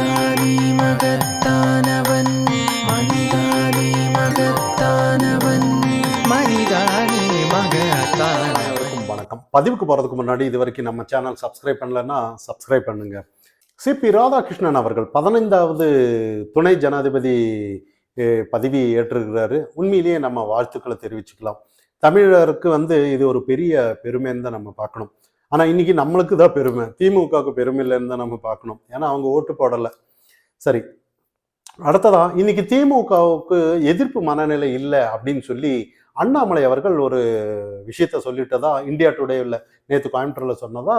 மனிதானே மகத்தானவன், மனிதானே மகத்தானவன், மனிதானே மகத்தானவன். வணக்கம். பதிவுக்கு போறதுக்கு முன்னாடி இது வரைக்கும் நம்ம சேனல் சப்ஸ்கிரைப் பண்ணலன்னா சப்ஸ்கிரைப் பண்ணுங்க. சிபி ராதாகிருஷ்ணன் அவர்கள் 15வது துணை ஜனாதிபதி பதவி ஏற்றிருக்கிறாரு. உண்மையிலேயே நம்ம வாழ்த்துக்களை தெரிவிச்சுக்கலாம். தமிழருக்கு இது ஒரு பெரிய பெருமைன்னு தான் நம்ம பார்க்கணும். ஆனா இன்னைக்கு நம்மளுக்கு தான் பெருமை, திமுகவுக்கு பெருமை இல்லைன்னு தான் நம்ம பார்க்கணும். ஏன்னா அவங்க ஓட்டு போடலை. சரி, அடுத்ததா இன்னைக்கு திமுகவுக்கு எதிர்ப்பு மனநிலை இல்லை அப்படின்னு சொல்லி அண்ணாமலை அவர்கள் ஒரு விஷயத்த சொல்லிட்டதா இந்தியா டுடேவில் நேற்று கோயம்புத்தூர்ல சொன்னதா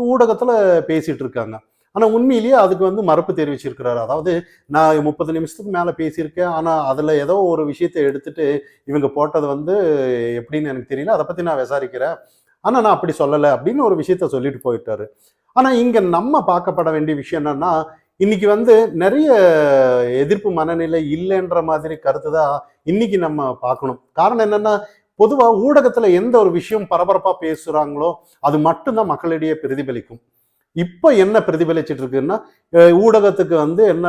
ஊடகத்துல பேசிட்டு இருக்காங்க. ஆனா உண்மையிலேயே அதுக்கு மறுப்பு தெரிவிச்சிருக்கிறாரு. அதாவது நான் 30 நிமிஷத்துக்கு மேல பேசியிருக்கேன், ஆனா அதுல ஏதோ ஒரு விஷயத்தை எடுத்துட்டு இவங்க போட்டது எப்படின்னு எனக்கு தெரியல, அதை பத்தி நான் விசாரிக்கிறேன், ஆனா நான் அப்படி சொல்லலை அப்படின்னு ஒரு விஷயத்த சொல்லிட்டு போயிட்டாரு. ஆனா இங்க நம்ம பார்க்கப்பட வேண்டிய விஷயம் என்னன்னா, இன்னைக்கு நிறைய எதிர்ப்பு மனநிலை இல்லைன்ற மாதிரி கருத்து தான் இன்னைக்கு நம்ம பார்க்கணும். காரணம் என்னன்னா, பொதுவா ஊடகத்துல எந்த ஒரு விஷயம் பரபரப்பா பேசுறாங்களோ அது மட்டும்தான் மக்களிடையே பிரதிபலிக்கும். இப்ப என்ன பிரதிபலிச்சிட்டு இருக்குன்னா, ஊடகத்துக்கு என்ன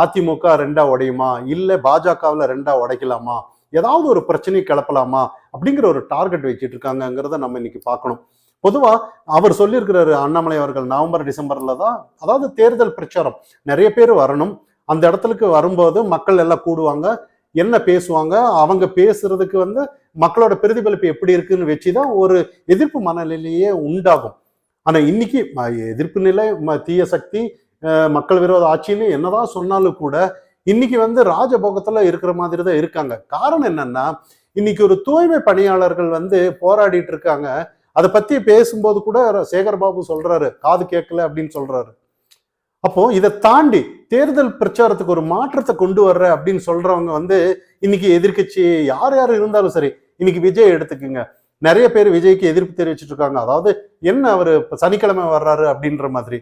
அதிமுக 2ஆ உடையுமா, இல்ல பாஜகவில் 2ஆ உடைக்கலாமா, ஏதாவது ஒரு பிரச்சனையை கிளப்பலாமா அப்படிங்கிற ஒரு டார்கெட் வச்சுட்டு இருக்காங்கிறத நம்ம இன்னைக்கு பார்க்கணும். பொதுவா அவர் சொல்லியிருக்கிறாரு அண்ணாமலை அவர்கள், நவம்பர் டிசம்பர்ல தான், அதாவது தேர்தல் பிரச்சாரம், நிறைய பேர் வரணும், அந்த இடத்துக்கு வரும்போது மக்கள் எல்லாம் கூடுவாங்க, என்ன பேசுவாங்க, அவங்க பேசுறதுக்கு மக்களோட பிரதிபலிப்பு எப்படி இருக்குன்னு வச்சுதான் ஒரு எதிர்ப்பு மனநிலையே உண்டாகும். ஆனா இன்னைக்கு எதிர்ப்பு நிலை, தீய சக்தி, மக்கள் விரோத ஆட்சின்னு என்னதான் சொன்னாலும் கூட இன்னைக்கு ராஜபோகத்துல இருக்கிற மாதிரி தான் இருக்காங்க. காரணம் என்னன்னா, இன்னைக்கு ஒரு தூய்மை பணியாளர்கள் போராடிட்டு இருக்காங்க. அதை பத்தி பேசும்போது கூட சேகர் பாபு சொல்றாரு, காது கேட்கல அப்படின்னு சொல்றாரு. அப்போ இதை தாண்டி தேர்தல் பிரச்சாரத்துக்கு ஒரு மாற்றத்தை கொண்டு வர்ற அப்படின்னு சொல்றவங்க இன்னைக்கு எதிர்கட்சி யார் யார் இருந்தாலும் சரி, இன்னைக்கு விஜய் எடுத்துக்குங்க, நிறைய பேர் விஜய்க்கு எதிர்ப்பு தெரிவிச்சுட்டு இருக்காங்க. அதாவது என்ன அவரு சனிக்கிழமை வர்றாரு அப்படின்ற மாதிரி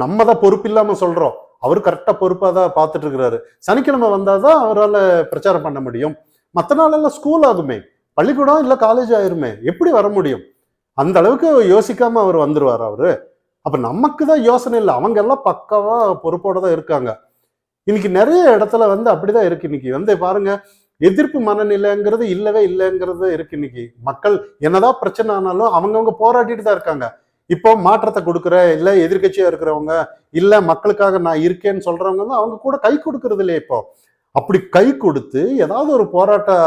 நம்ம தான் பொறுப்பு இல்லாம சொல்றோம், அவரு கரெக்டா பொறுப்பா தான் பார்த்துட்டு இருக்கிறாரு. சனிக்கிழமை வந்தாதான் அவரால் பிரச்சாரம் பண்ண முடியும். மற்ற நாளெல்லாம் ஸ்கூல் ஆகுமே, பள்ளிக்கூடம் இல்ல காலேஜ் ஆயிருமே, எப்படி வர முடியும்? அந்த அளவுக்கு யோசிக்காம அவர் வந்துருவார் அவரு. அப்ப நமக்கு தான் யோசனை இல்லை, அவங்க எல்லாம் பக்காவா பொறுப்போட தான் இருக்காங்க. இன்னைக்கு நிறைய இடத்துல அப்படிதான் இருக்கு. இன்னைக்கு பாருங்க, எதிர்ப்பு மனநிலைங்கிறது இல்லவே இல்லைங்கிறது இருக்கு. இன்னைக்கு மக்கள் என்னதான் பிரச்சனை ஆனாலும் அவங்கவுங்க போராடிட்டு தான் இருக்காங்க. இப்போ மாற்றத்தை கொடுக்குற, இல்ல எதிர்கட்சியா இருக்கிறவங்க, இல்ல மக்களுக்காக நான் இருக்கேன்னு சொல்றவங்க அவங்க கூட கை கொடுக்கறது இல்லையே. இப்போ அப்படி கை கொடுத்து ஏதாவது ஒரு போராட்டம்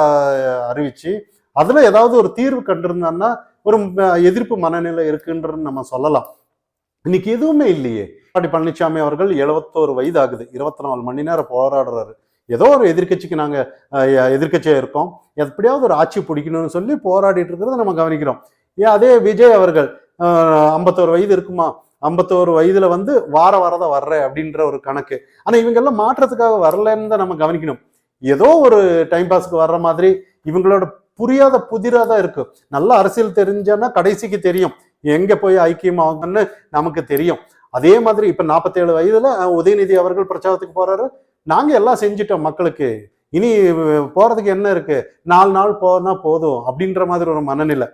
அறிவிச்சு அதுல ஏதாவது ஒரு தீர்வு கண்டிருந்தான்னா ஒரு எதிர்ப்பு மனநிலை இருக்குன்றது நம்ம சொல்லலாம். இன்னைக்கு எதுவுமே இல்லையே. எடப்பாடி பழனிசாமி அவர்கள் 71 வயது ஆகுது, 24 மணி நேரம் போராடுறாரு. ஏதோ ஒரு எதிர்கட்சிக்கு நாங்க எதிர்கட்சியா இருக்கோம், எப்படியாவது ஒரு ஆட்சி பிடிக்கணும்னு சொல்லி போராடிட்டு இருக்கிறத நம்ம கவனிக்கிறோம். ஏன் அதே விஜய் அவர்கள் 51 வயது இருக்குமா, 51 வயதுல வார வாரதான் வர்றேன் அப்படின்ற ஒரு கணக்கு. ஆனா இவங்க எல்லாம் மாற்றத்துக்காக வரலன்னு தான் நம்ம கவனிக்கணும். ஏதோ ஒரு டைம் பாஸ்க்கு வர்ற மாதிரி இவங்களோட புரியாத புதிராதான் இருக்கு. நல்ல அரசியல் தெரிஞ்சன்னா கடைசிக்கு தெரியும் எங்க போய் ஐக்கியம் ஆகுன்னு நமக்கு தெரியும். அதே மாதிரி இப்ப 47 வயதுல உதயநிதி அவர்கள் பிரச்சாரத்துக்கு போறாரு, நாங்க எல்லாம் செஞ்சிட்டோம் மக்களுக்கு, இனி போறதுக்கு என்ன இருக்கு, 4 நாள் போனா போதும் அப்படின்ற மாதிரி ஒரு மனநிலை.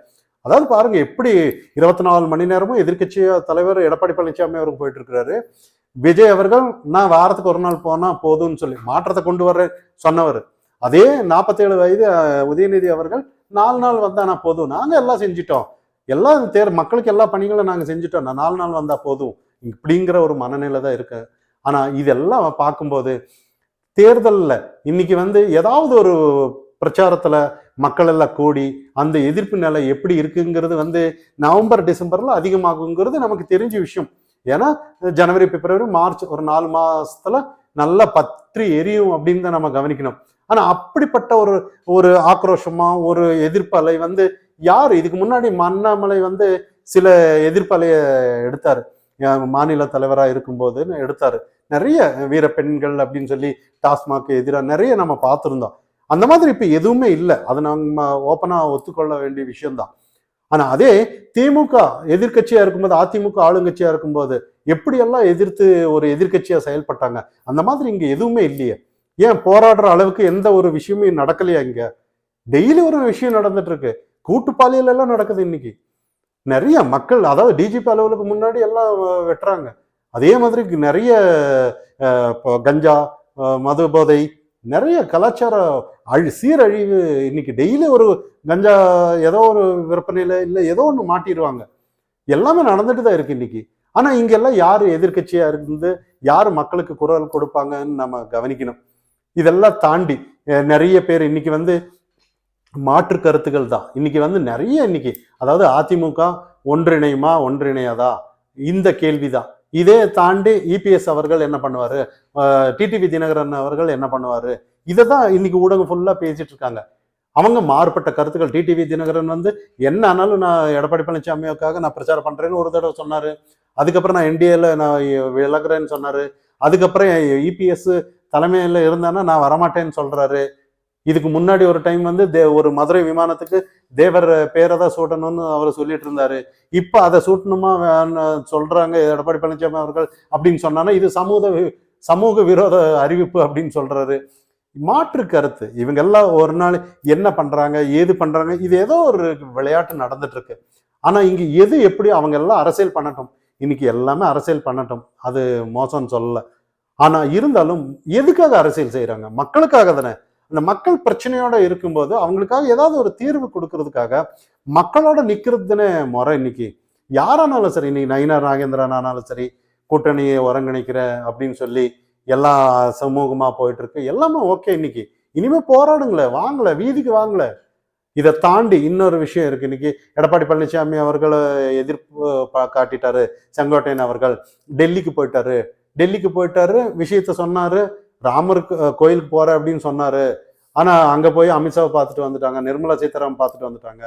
அதாவது பாருங்க, எப்படி 24 மணி நேரமும் எதிர்கட்சி தலைவர் எடப்பாடி பழனிசாமி அவருக்கு போயிட்டு இருக்கிறாரு. விஜய் அவர்கள் நான் வாரத்துக்கு ஒரு நாள் போனா போதும்னு சொல்லி மாற்றத்தை கொண்டு வர்ற சொன்னவர். அதே 47 வயது உதயநிதி அவர்கள் 4 நாள் வந்தா நான் போதும், நாங்க எல்லாம் செஞ்சிட்டோம், எல்லாம் மக்களுக்கு எல்லா பணிகளும் நாங்க செஞ்சுட்டோம், நான் 4 நாள் வந்தா போதும், இப்படிங்கிற ஒரு மனநிலை தான் இருக்கு. ஆனா இதெல்லாம் பார்க்கும்போது தேர்தல்ல இன்னைக்கு ஏதாவது ஒரு பிரச்சாரத்துல மக்கள் எல்லாம் கூடி அந்த எதிர்ப்பு நிலை எப்படி இருக்குங்கிறது நவம்பர் டிசம்பர்ல அதிகமாகுங்கிறது நமக்கு தெரிஞ்ச விஷயம். ஏன்னா ஜனவரி பிப்ரவரி மார்ச் ஒரு 4 மாசத்துல நல்லா பற்றி எரியும் அப்படின்னு தான் நம்ம கவனிக்கணும். ஆனா அப்படிப்பட்ட ஒரு ஆக்ரோஷமா ஒரு எதிர்ப்பு அலை யாரு இதுக்கு முன்னாடி அண்ணாமலை சில எதிர்ப்பு அலைய எடுத்தாரு, மாநில தலைவராக இருக்கும்போது எடுத்தாரு. நிறைய வீர பெண்கள் அப்படின்னு சொல்லி டாஸ்மாக் எதிராக நிறைய நம்ம பார்த்துருந்தோம். அந்த மாதிரி இப்ப எதுவுமே இல்லை, அதை நம்ம ஓப்பனா ஒத்துக்கொள்ள வேண்டிய விஷயம்தான். ஆனா அதே திமுக எதிர்கட்சியா இருக்கும்போது, அதிமுக ஆளுங்கட்சியா இருக்கும்போது எப்படியெல்லாம் எதிர்த்து ஒரு எதிர்கட்சியா செயல்பட்டாங்க, அந்த மாதிரி இங்க எதுவுமே இல்லையே. ஏன் போராடுற அளவுக்கு எந்த ஒரு விஷயமும் நடக்கலையா? இங்க டெய்லி ஒரு விஷயம் நடந்துட்டு இருக்கு, கூட்டு பாலியல் எல்லாம் நடக்குது. இன்னைக்கு நிறைய மக்கள், அதாவது டிஜிபி அலுவலுக்கு முன்னாடி எல்லாம் வெட்டுறாங்க. அதே மாதிரி நிறைய இப்போ கஞ்சா, மது போதை, நிறைய கலாச்சார சீரழிவு. இன்னைக்கு டெய்லி ஒரு கஞ்சா ஏதோ ஒரு விற்பனையில இல்லை ஏதோ ஒன்று மாட்டிடுவாங்க. எல்லாமே நடந்துட்டு தான் இருக்கு இன்னைக்கு. ஆனா இங்கெல்லாம் யாரு எதிர்கட்சியா இருந்து யாரு மக்களுக்கு குரல் கொடுப்பாங்கன்னு நம்ம கவனிக்கணும். இதெல்லாம் தாண்டி நிறைய பேர் இன்னைக்கு வந்து மாற்று கருத்துக்கள் தான் இன்னைக்கு வந்து நிறைய இன்னைக்கு, அதாவது அதிமுக ஒன்றிணையுமா ஒன்றிணையாதா இந்த கேள்விதான். இதே தாண்டி இபிஎஸ் அவர்கள் என்ன பண்ணுவாரு, டிடிவி தினகரன் அவர்கள் என்ன பண்ணுவாரு, இதை தான் இன்னைக்கு ஊடகம் ஃபுல்லா பேசிட்டு இருக்காங்க. அவங்க மாறுபட்ட கருத்துக்கள். டிடிவி தினகரன் வந்து என்ன ஆனாலும் நான் எடப்பாடி பழனிசாமிக்காக நான் பிரச்சாரம் பண்றேன்னு ஒரு தடவை சொன்னாரு. அதுக்கப்புறம் நான் என்டிஏல நான் விலகுறேன்னு சொன்னாரு. அதுக்கப்புறம் இபிஎஸ் தலைமையில இருந்தானா நான் வரமாட்டேன்னு சொல்றாரு. இதுக்கு முன்னாடி ஒரு டைம் வந்து ஒரு மதுரை விமானத்துக்கு தேவர் பேரை தான் சூட்டணும்னு அவர் சொல்லிட்டு இருந்தாரு. இப்ப அதை சூட்டணுமா சொல்றாங்க எடப்பாடி பழனிசாமி அவர்கள் அப்படின்னு சொன்னானா இது சமூக விரோத அறிவிப்பு அப்படின்னு சொல்றாரு. மாற்று கருத்து. இவங்க எல்லாம் ஒரு நாள் என்ன பண்றாங்க ஏது பண்றாங்க, இது ஏதோ ஒரு விளையாட்டு நடந்துட்டு இருக்கு. ஆனா இங்க எது எப்படி அவங்க எல்லாம் அரசியல் பண்ணட்டும், இன்னைக்கு எல்லாமே அரசியல் பண்ணட்டும், அது மோசம்னு சொல்லல. ஆனா இருந்தாலும் எதுக்காக அரசியல் செய்யறாங்க? மக்களுக்காக தானே. அந்த மக்கள் பிரச்சனையோட இருக்கும்போது அவங்களுக்காக ஏதாவது ஒரு தீர்வு கொடுக்கறதுக்காக மக்களோட நிக்கிறது தானே முறை. இன்னைக்கு யாரானாலும் சரி, இன்னைக்கு நயினார் நாகேந்திரன் ஆனாலும் சரி, கூட்டணியை ஒருங்கிணைக்கிற அப்படின்னு சொல்லி எல்லாம் சமூகமா போயிட்டு இருக்கு, எல்லாமே ஓகே. இன்னைக்கு இனிமே போராடுங்களே, வாங்கல வீதிக்கு வாங்கல. இதை தாண்டி இன்னொரு விஷயம் இருக்கு. இன்னைக்கு எடப்பாடி பழனிசாமி அவர்களை எதிர்ப்பு காட்டிட்டாரு. செங்கோட்டையன் அவர்கள் டெல்லிக்கு போயிட்டாரு, விஷயத்த சொன்னாரு. ராமர் கோயிலுக்கு போற அப்படின்னு சொன்னாரு. ஆனா அங்க போய் அமித்ஷாவை பார்த்துட்டு வந்துட்டாங்க, நிர்மலா சீதாராமன் பார்த்துட்டு வந்துட்டாங்க.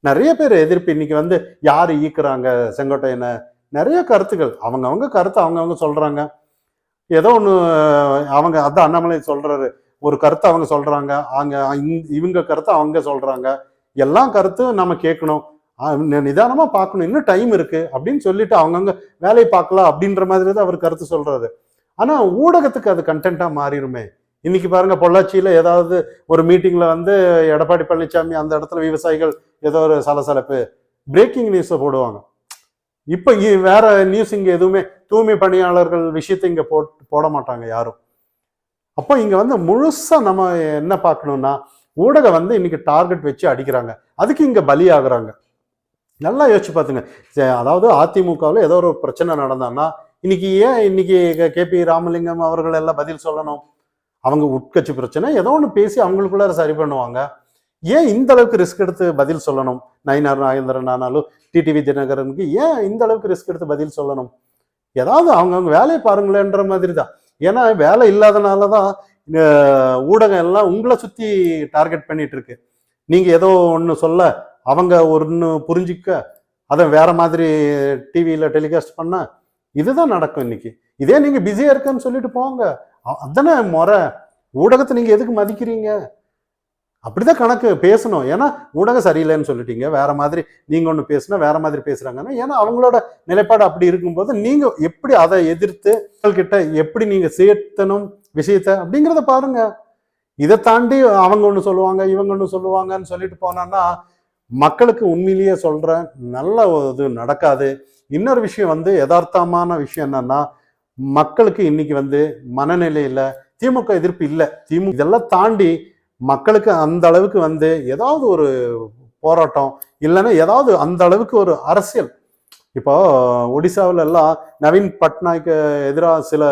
நிறைய பேர் எதிர்ப்பு. இன்னைக்கு வந்து யாரு ஈக்குறாங்க செங்கோட்டையனை, நிறைய கருத்துக்கள் அவங்க கருத்தை அவங்க சொல்றாங்க. ஏதோ ஒண்ணு அவங்க அதான் அண்ணாமலை சொல்றாரு, ஒரு கருத்தை அவங்க சொல்றாங்க, இவங்க கருத்தை அவங்க சொல்றாங்க. எல்லா கருத்தும் நம்ம கேட்கணும், நிதானமா பார்க்கணும், இன்னும் டைம் இருக்கு அப்படின்னு சொல்லிட்டு அவங்கவுங்க வேலையை பார்க்கலாம் அப்படின்ற மாதிரி தான் அவர் கருத்து சொல்றாரு. ஆனா ஊடகத்துக்கு அது கண்டென்ட்டா மாறிடுமே. இன்னைக்கு பாருங்க, பொள்ளாச்சியில ஏதாவது ஒரு மீட்டிங்ல வந்து எடப்பாடி பழனிசாமி அந்த இடத்துல விவசாயிகள் ஏதோ ஒரு சலசலப்பு, பிரேக்கிங் நியூஸை போடுவாங்க. இப்ப வேற நியூஸ் இங்க எதுவுமே, தூய்மை பணியாளர்கள் விஷயத்தை இங்க போட மாட்டாங்க யாரும். அப்போ இங்க வந்து முழுசா நம்ம என்ன பார்க்கணும்னா, ஊடகம் வந்து இன்னைக்கு டார்கெட் வச்சு அடிக்கிறாங்க, அதுக்கு இங்க பலி ஆகுறாங்க. நல்லா யோசிச்சு பார்த்துங்க. அதாவது அதிமுகவில் ஏதோ ஒரு பிரச்சனை நடந்தான்னா இன்னைக்கு ஏன் கேபி ராமலிங்கம் அவர்கள் எல்லாம் பதில் சொல்லணும்? அவங்க உட்கட்சி பிரச்சனை ஏதோ ஒன்று பேசி அவங்களுக்குள்ளார சரி பண்ணுவாங்க. ஏன் இந்த அளவுக்கு ரிஸ்க் எடுத்து பதில் சொல்லணும்? நயினார் நாகேந்திரன் ஆனாலும் டிடிவி தினகரனுக்கு ஏன் இந்த அளவுக்கு ரிஸ்க் எடுத்து பதில் சொல்லணும்? ஏதாவது அவங்கவுங்க வேலையை பாருங்களேன்ற மாதிரி தான். ஏன்னா வேலை இல்லாதனாலதான் ஊடகம் எல்லாம் உங்களை சுத்தி டார்கெட் பண்ணிட்டு இருக்கு. நீங்க ஏதோ ஒன்று சொல்ல அவங்க ஒன்று புரிஞ்சிக்க அதை வேற மாதிரி டிவியில டெலிகாஸ்ட் பண்ண இதுதான் நடக்கும் இன்னைக்கு. இதே நீங்க பிஸியா இருக்குன்னு சொல்லிட்டு போங்க, அதானே முறை. ஊடகத்தை நீங்க எதுக்கு மதிக்கிறீங்க? அப்படிதான் கணக்கு பேசணும். ஏன்னா ஊடகம் சரியில்லைன்னு சொல்லிட்டீங்க, வேற மாதிரி நீங்க ஒண்ணு பேசுனா வேற மாதிரி பேசுறாங்கன்னா, ஏன்னா அவங்களோட நிலைப்பாடு அப்படி இருக்கும்போது நீங்க எப்படி அதை எதிர்த்து கிட்ட எப்படி நீங்க சேர்த்தணும் விஷயத்த அப்படிங்கிறத பாருங்க. இதை தாண்டி அவங்க ஒண்ணு சொல்லுவாங்க இவங்க ஒண்ணு சொல்லுவாங்கன்னு சொல்லிட்டு போனான்னா மக்களுக்கு உண்மையிலேயே சொல்றேன், நல்ல இது நடக்காது. இன்னொரு விஷயம் வந்து யதார்த்தமான விஷயம் என்னன்னா, மக்களுக்கு இன்னைக்கு வந்து மனநிலையில திமுக எதிர்ப்பு இல்லை. திமுக இதெல்லாம் தாண்டி மக்களுக்கு அந்த அளவுக்கு வந்து ஏதாவது ஒரு போராட்டம் இல்லைன்னா ஏதாவது அந்த அளவுக்கு ஒரு அரசியல். இப்போ ஒடிசாவில எல்லாம் நவீன் பட்நாயக்கு எதிராக சில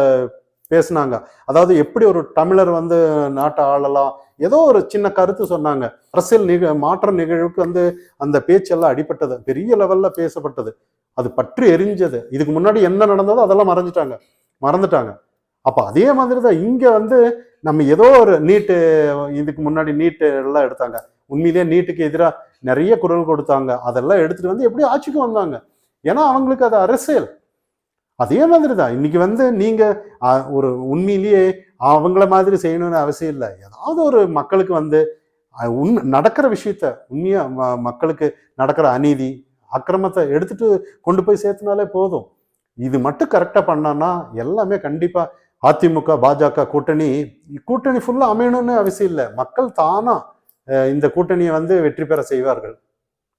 பேசினாங்க. அதாவது எப்படி ஒரு தமிழர் வந்து நாட்டை ஆளலாம், ஏதோ ஒரு சின்ன கருத்து சொன்னாங்க. அரசியல் மாற்ற நிகழ்வுக்கு வந்து அந்த பேச்செல்லாம் அடிபட்டது, பெரிய லெவல்ல பேசப்பட்டது, அது பற்றி எரிஞ்சது. இதுக்கு முன்னாடி என்ன நடந்ததோ அதெல்லாம் மறந்துட்டாங்க. அப்ப அதே மாதிரிதான் இங்க வந்து நம்ம ஏதோ ஒரு நீட்டு, இதுக்கு முன்னாடி நீட்டு எல்லாம் எடுத்தாங்க, உண்மையிலேயே நீட்டுக்கு எதிராக நிறைய குரல் கொடுத்தாங்க. அதெல்லாம் எடுத்துட்டு வந்து எப்படி ஆட்சிக்கு வந்தாங்க? ஏன்னா அவங்களுக்கு அது அரசியல். அதே மாதிரிதான் இன்னைக்கு வந்து நீங்க ஒரு உண்மையிலேயே அவங்கள மாதிரி செய்யணும்னு அவசியம் இல்லை. ஏதாவது ஒரு மக்களுக்கு வந்து நடக்கிற விஷயத்த உண்மையா மக்களுக்கு நடக்கிற அநீதி அக்கிரமத்தை எடுத்துட்டு கொண்டு போய் சேர்த்துனாலே போதும். இது மட்டும் கரெக்டா பண்ணான்னா எல்லாமே கண்டிப்பா அதிமுக பாஜக கூட்டணி ஃபுல்லா அமையணும்னு அவசியம் இல்லை. மக்கள் தானா இந்த கூட்டணியை வந்து வெற்றி பெற செய்வார்கள்.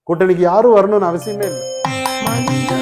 கூட்டணிக்கு யாரும் வரணும்னு அவசியமே இல்லை.